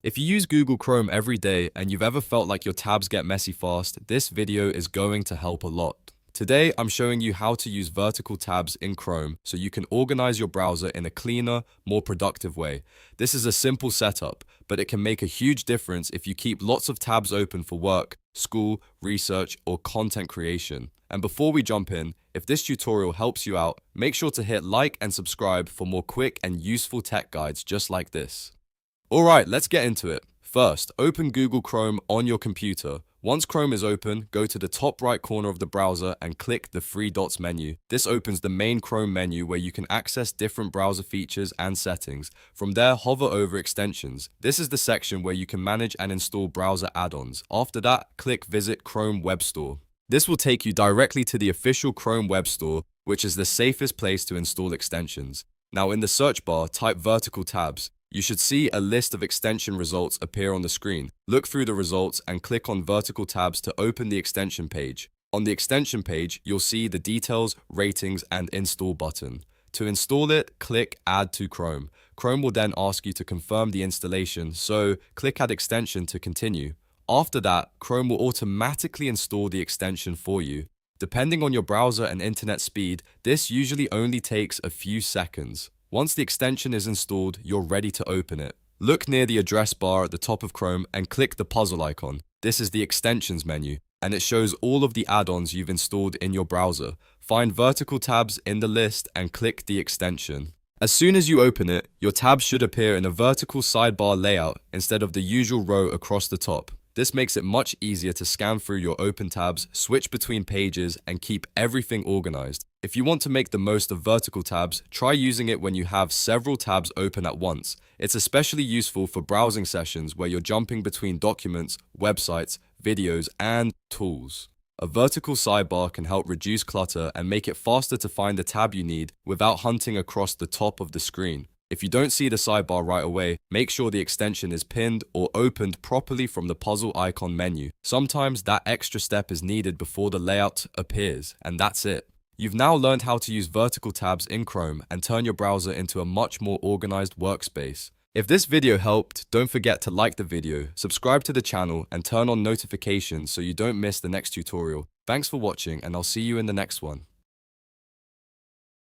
If you use Google Chrome every day and you've ever felt like your tabs get messy fast, this video is going to help a lot. Today, I'm showing you how to use vertical tabs in Chrome so you can organize your browser in a cleaner, more productive way. This is a simple setup, but it can make a huge difference if you keep lots of tabs open for work, school, research, or content creation. And before we jump in, if this tutorial helps you out, make sure to hit like and subscribe for more quick and useful tech guides just like this. Alright, let's get into it. First, open Google Chrome on your computer. Once Chrome is open, go to the top right corner of the browser and click the three dots menu. This opens the main Chrome menu where you can access different browser features and settings. From there, hover over extensions. This is the section where you can manage and install browser add-ons. After that, click Visit Chrome Web Store. This will take you directly to the official Chrome Web Store, which is the safest place to install extensions. Now in the search bar, type vertical tabs. You should see a list of extension results appear on the screen. Look through the results and click on vertical tabs to open the extension page. On the extension page, you'll see the details, ratings, and install button. To install it, click Add to Chrome. Chrome will then ask you to confirm the installation, so click Add Extension to continue. After that, Chrome will automatically install the extension for you. Depending on your browser and internet speed, this usually only takes a few seconds. Once the extension is installed, you're ready to open it. Look near the address bar at the top of Chrome and click the puzzle icon. This is the extensions menu, and it shows all of the add-ons you've installed in your browser. Find vertical tabs in the list and click the extension. As soon as you open it, your tabs should appear in a vertical sidebar layout instead of the usual row across the top. This makes it much easier to scan through your open tabs, switch between pages, and keep everything organized. If you want to make the most of vertical tabs, try using it when you have several tabs open at once. It's especially useful for browsing sessions where you're jumping between documents, websites, videos, and tools. A vertical sidebar can help reduce clutter and make it faster to find the tab you need without hunting across the top of the screen. If you don't see the sidebar right away, make sure the extension is pinned or opened properly from the puzzle icon menu. Sometimes that extra step is needed before the layout appears, and that's it. You've now learned how to use vertical tabs in Chrome and turn your browser into a much more organized workspace. If this video helped, don't forget to like the video, subscribe to the channel, and turn on notifications so you don't miss the next tutorial. Thanks for watching, and I'll see you in the next one.